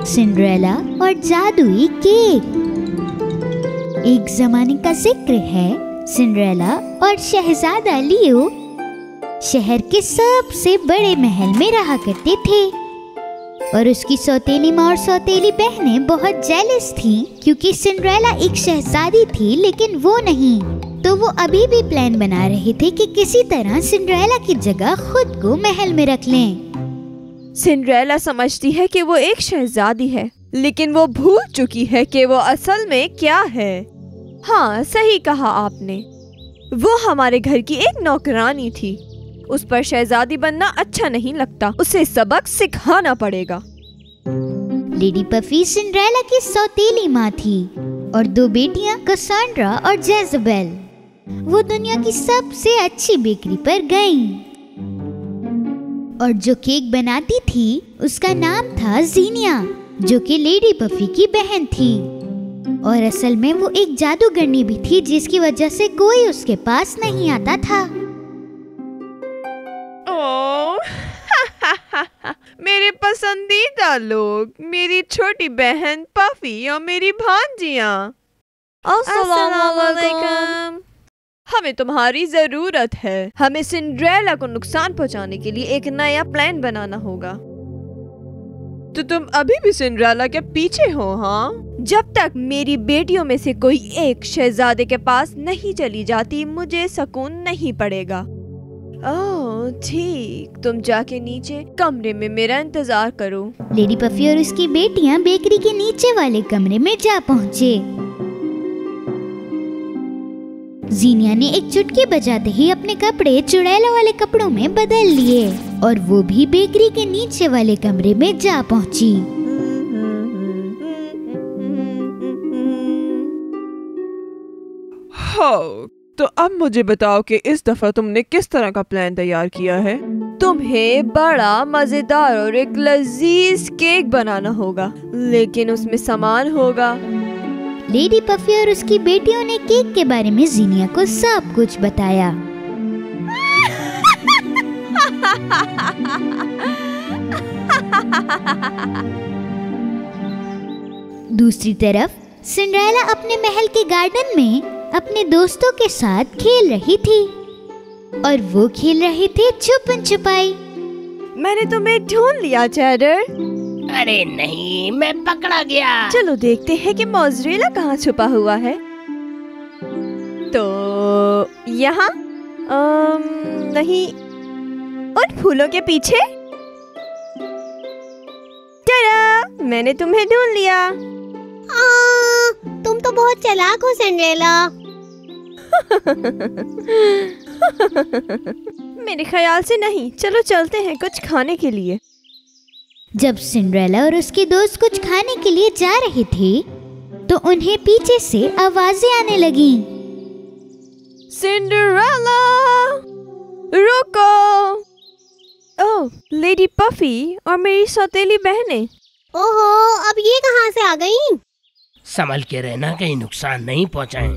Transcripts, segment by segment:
Cinderella और जादुई cake. एक जमाने का जिक्र है, सिंड्रेला और शहजादा लियो शहर के सबसे बड़े महल में रहा करते थे और उसकी सौतेली माँ और सौतेली बहनें बहुत जेलस थीं क्योंकि सिंड्रेला एक शहजादी थी लेकिन वो नहीं। तो वो अभी भी प्लान बना रहे थे कि किसी तरह सिंड्रेला की जगह खुद को महल में रख लें। सिंड्रेला समझती है कि वो एक शहजादी है, लेकिन वो भूल चुकी है कि वो असल में क्या है। हाँ, सही कहा आपने। वो हमारे घर की एक नौकरानी थी। उस पर शहजादी बनना अच्छा नहीं लगता, उसे सबक सिखाना पड़ेगा। लेडी पफी सिंड्रेला की सौतेली माँ थी और 2 बेटियां कसांड्रा और जेज़ाबेल। वो दुनिया की सबसे अच्छी बेकरी पर गईं और जो केक बनाती थी उसका नाम था ज़ीनिया, जो कि लेडी पफी की बहन थी और असल में वो एक जादूगरनी भी थी जिसकी वजह से कोई उसके पास नहीं आता था। मेरे पसंदीदा लोग, मेरी छोटी बहन पफी और मेरी भांजियाँ। अस्सलामुअलैकुम। हमें तुम्हारी जरूरत है। हमें सिंड्रेला को नुकसान पहुंचाने के लिए एक नया प्लान बनाना होगा। तो तुम अभी भी सिंड्रेला के पीछे हो? हाँ, जब तक मेरी बेटियों में से कोई एक शहजादे के पास नहीं चली जाती मुझे सुकून नहीं पड़ेगा। ओह ठीक, तुम जाके नीचे कमरे में मेरा इंतजार करो। लेडी पफी और उसकी बेटियां बेकरी के नीचे वाले कमरे में जा पहुँचे। ज़ीनिया ने एक चुटकी बजाते ही अपने कपड़े चुड़ैलों वाले कपड़ों में बदल लिए और वो भी बेकरी के नीचे वाले कमरे में जा पहुंची। हाँ, तो अब मुझे बताओ कि इस दफा तुमने किस तरह का प्लान तैयार किया है? तुम्हें बड़ा मजेदार और एक लजीज केक बनाना होगा, लेकिन उसमें सामान होगा। लेडी पफी और उसकी बेटियों ने केक के बारे में ज़ीनिया को सब कुछ बताया। दूसरी तरफ सिंड्रेला अपने महल के गार्डन में अपने दोस्तों के साथ खेल रही थी और वो खेल रहे थे छुपन छुपाई। मैंने तुम्हें ढूंढ लिया चैडर। अरे नहीं, मैं पकड़ा गया। चलो देखते हैं कि मोज़रेला कहाँ छुपा हुआ है। तो यहाँ नहीं, उन फूलों के पीछे। टाडा, मैंने तुम्हें ढूंढ लिया। तुम तो बहुत चालाक हो सिंड्रेला। मेरे ख्याल से नहीं। चलो चलते हैं कुछ खाने के लिए। जब सिंड्रेला और उसके दोस्त कुछ खाने के लिए जा रहे थे तो उन्हें पीछे से आवाजें आने लगीं। सिंड्रेला, रुको। ओह, लेडी पफी और मेरी सौतेली बहनें। ओहो, अब ये कहाँ से आ गईं? संभल के रहना, कहीं नुकसान नहीं पहुँचाएं।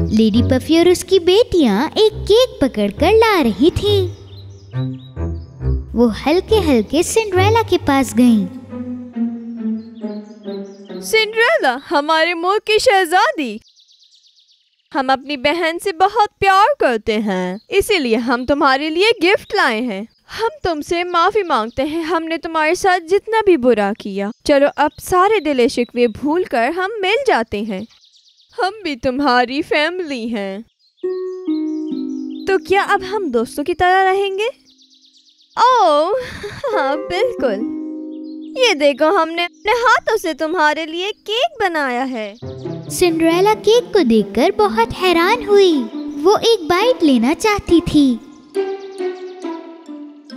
लेडी पफी और उसकी बेटियां एक केक पकड़कर ला रही थीं। वो हल्के हल्के सिंड्रेला के पास गईं। सिंड्रेला, हमारे मुल्क की शहजादी, हम अपनी बहन से बहुत प्यार करते हैं, इसीलिए हम तुम्हारे लिए गिफ्ट लाए हैं। हम तुमसे माफी मांगते हैं, हमने तुम्हारे साथ जितना भी बुरा किया। चलो अब सारे दिले शिकवे भूल कर हम मिल जाते हैं। हम भी तुम्हारी फैमिली हैं। तो क्या अब हम दोस्तों की तरह रहेंगे? ओह हाँ, बिल्कुल। ये देखो, हमने अपने हाथों से तुम्हारे लिए केक बनाया है। सिंड्रेला केक को देखकर बहुत हैरान हुई। वो एक बाइट लेना चाहती थी,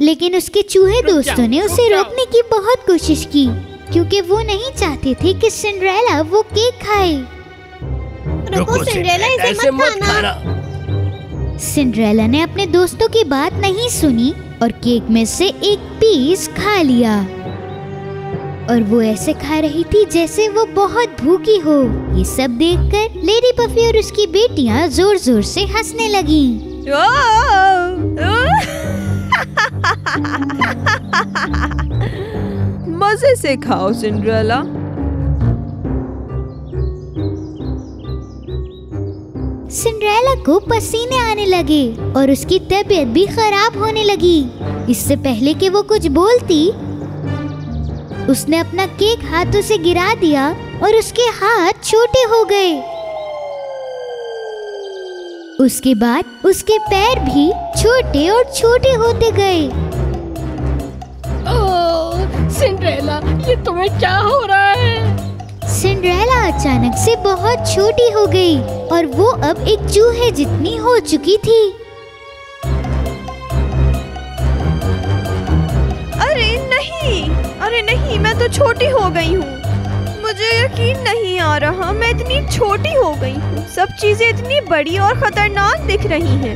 लेकिन उसके चूहे दोस्तों ने उसे रोकने की बहुत कोशिश की क्योंकि वो नहीं चाहते थे कि सिंड्रेला वो केक खाए। रुको सिंड्रेला, इसे मत खाना। सिंड्रेला ने अपने दोस्तों की बात नहीं सुनी और केक में से एक पीस खा लिया और वो ऐसे खा रही थी जैसे वो बहुत भूखी हो। ये सब देखकर लेडी पफी और उसकी बेटियां जोर जोर से हंसने लगीं। से खाओ सिंड्रेला। सिंड्रेला को पसीने आने लगे और उसकी तबीयत भी खराब होने लगी। इससे पहले कि वो कुछ बोलती, उसने अपना केक हाथों से गिरा दिया और उसके हाथ छोटे हो गए। उसके बाद उसके पैर भी छोटे और छोटे होते गए। ओह सिंड्रेला, ये तुम्हें क्या हो रहा है? सिंड्रेला अचानक से बहुत छोटी हो गई और वो अब एक चूहे जितनी हो चुकी थी। अरे नहीं, मैं तो छोटी हो गई हूँ। मुझे यकीन नहीं आ रहा, मैं इतनी छोटी हो गई हूँ। सब चीजें इतनी बड़ी और खतरनाक दिख रही हैं।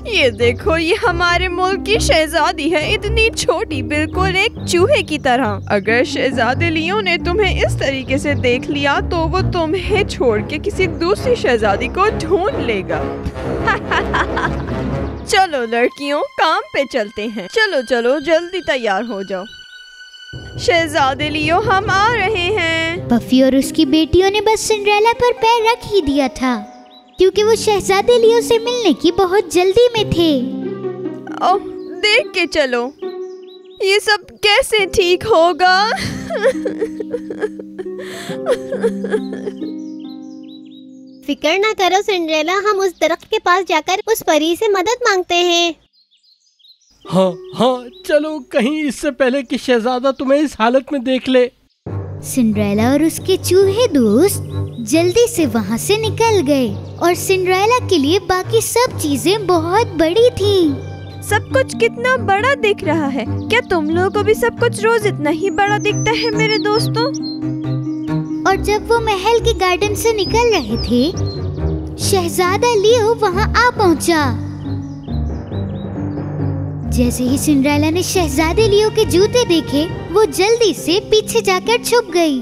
ये देखो, ये हमारे मुल्क की शहजादी है, इतनी छोटी, बिल्कुल एक चूहे की तरह। अगर शहजादे लियो ने तुम्हें इस तरीके से देख लिया तो वो तुम्हें छोड़ के किसी दूसरी शहजादी को ढूंढ लेगा। चलो लड़कियों, काम पे चलते हैं। चलो चलो, जल्दी तैयार हो जाओ। शहजादे लियो, हम आ रहे हैं। पफी और उसकी बेटियों ने बस सिंड्रेला पर पैर रख ही दिया था, क्योंकि वो शहजादे लियो से मिलने की बहुत जल्दी में थे। ओह, देख के चलो, ये सब कैसे ठीक होगा? फिक्र ना करो सिंड्रेला, हम उस दरख्त के पास जाकर उस परी से मदद मांगते हैं। हाँ, चलो, कहीं इससे पहले कि शहजादा तुम्हें इस हालत में देख ले। सिंड्रेला और उसके चूहे दोस्त जल्दी से वहाँ से निकल गए और सिंड्रेला के लिए बाकी सब चीजें बहुत बड़ी थीं। सब कुछ कितना बड़ा दिख रहा है। क्या तुम लोगों को भी सब कुछ रोज इतना ही बड़ा दिखता है मेरे दोस्तों? और जब वो महल के गार्डन से निकल रहे थे, शहजादा लियो वहाँ आ पहुँचा। जैसे ही सिंड्रेला ने शहजादे लियो के जूते देखे, वो जल्दी से पीछे जाकर छुप गई।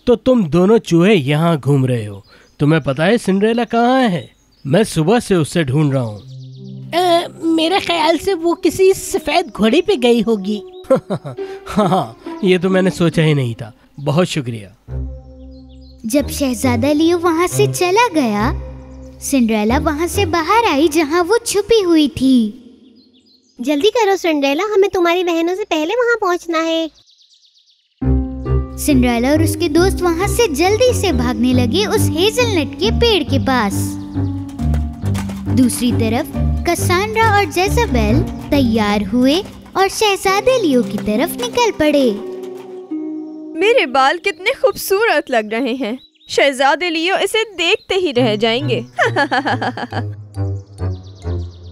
तो तुम दोनों चूहे यहाँ घूम रहे हो। तुम्हें पता है सिंड्रेला कहाँ है? मैं सुबह से उससे ढूंढ रहा हूँ। मेरे ख्याल से वो किसी सफेद घोड़े पे गई होगी। हाँ, ये तो मैंने सोचा ही नहीं था। बहुत शुक्रिया। जब शहजादा लियो वहाँ से चला गया, सिंड्रेला वहाँ से बाहर आई जहाँ वो छुपी हुई थी। जल्दी करो सिंड्रेला, हमें तुम्हारी बहनों से पहले वहाँ पहुँचना है। सिंड्रेला और उसके दोस्त वहाँ से जल्दी से भागने लगे उस हेज़लनट के पेड़ के पास। दूसरी तरफ कसांड्रा और जेज़ाबेल तैयार हुए और शहजादे लियो की तरफ निकल पड़े। मेरे बाल कितने खूबसूरत लग रहे हैं। शहजादे लियो इसे देखते ही रह जाएंगे।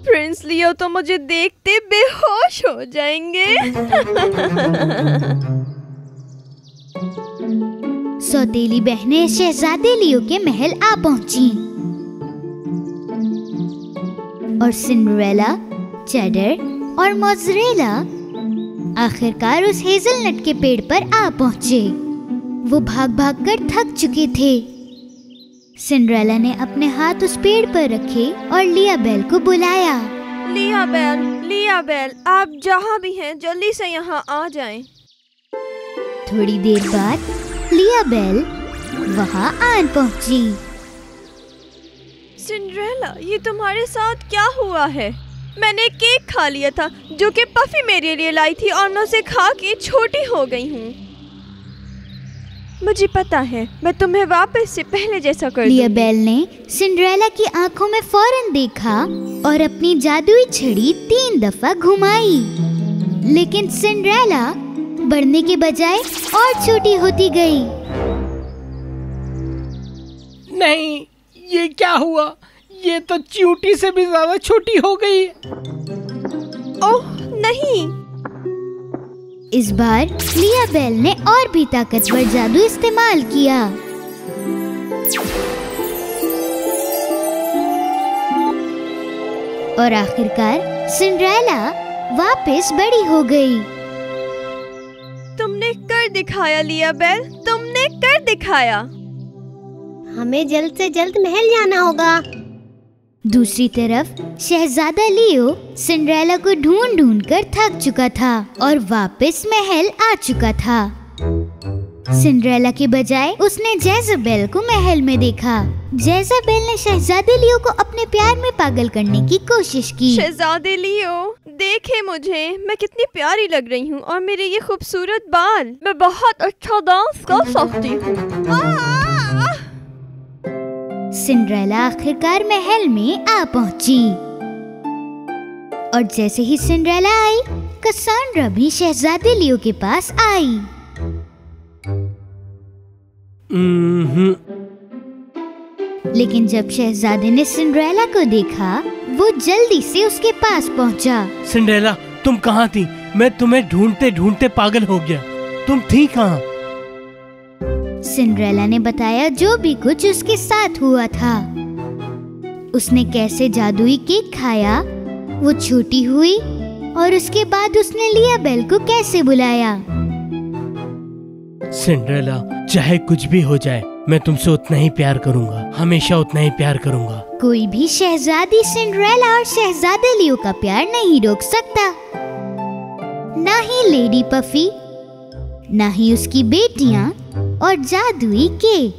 प्रिंस लियो तो मुझे देखते बेहोश हो जाएंगे। सौतेली बहनें शहजादे लियो के महल आ पहुंची और सिंड्रेला, चेडर और मोज़रेला आखिरकार उस हेज़लनट के पेड़ पर आ पहुंचे। वो भाग भाग कर थक चुके थे। सिंड्रेला ने अपने हाथ उस पेड़ पर रखे और लियाबेल को बुलाया। लियाबेल, आप जहाँ भी हैं जल्दी से यहाँ आ जाएं। थोड़ी देर बाद लियाबेल वहाँ आन पहुंची। सिंड्रेला, ये तुम्हारे साथ क्या हुआ है? मैंने केक खा लिया था जो कि पफी मेरे लिए लाई थी और मैं उसे खा के छोटी हो गई हूँ। मुझे पता है, मैं तुम्हें वापस से पहले जैसा कर दूंगी। लियाबेल ने सिंड्रेला की आंखों में फौरन देखा और अपनी जादुई छड़ी 3 दफा घुमाई, लेकिन सिंड्रेला बढ़ने के बजाय और छोटी होती गई। नहीं, ये क्या हुआ? ये तो चींटी से भी ज्यादा छोटी हो गई। ओह नहीं! इस बार लियाबेल ने और भी ताकतवर जादू इस्तेमाल किया। और आखिरकार सिंड्रेला वापस बड़ी हो गई। तुमने कर दिखाया लियाबेल, तुमने कर दिखाया। हमें जल्द से जल्द महल जाना होगा। दूसरी तरफ शहजादा लियो सिंड्रेला को ढूंढ ढूंढ कर थक चुका था और वापस महल आ चुका था। सिंड्रेला के बजाय उसने जेज़ाबेल को महल में देखा। जेज़ाबेल ने शहजादे लियो को अपने प्यार में पागल करने की कोशिश की। शहजादे लियो, देखे मुझे, मैं कितनी प्यारी लग रही हूँ और मेरे ये खूबसूरत बाल, मैं बहुत अच्छा डांस कर सकती हूँ। सिंड्रेला आखिरकार महल में आ पहुंची और जैसे ही सिंड्रेला आई, कसांड्रा भी शहजादे लियो के पास आई। लेकिन जब शहजादे ने सिंड्रेला को देखा, वो जल्दी से उसके पास पहुंचा। सिंड्रेला, तुम कहाँ थी? मैं तुम्हें ढूंढते ढूंढते पागल हो गया। तुम थी कहाँ? सिंड्रेला ने बताया जो भी कुछ उसके साथ हुआ था। उसने कैसे जादुई केक खाया, वो छोटी हुई और उसके बाद उसने लियाबेल को कैसे बुलाया। सिंड्रेला, चाहे कुछ भी हो जाए, मैं तुमसे उतना ही प्यार करूंगा, हमेशा उतना ही प्यार करूंगा। कोई भी शहजादी सिंड्रेला और शहजादे लियो का प्यार नहीं रोक सकता, ना ही लेडी पफी, ना ही उसकी बेटियां और जादुई केक।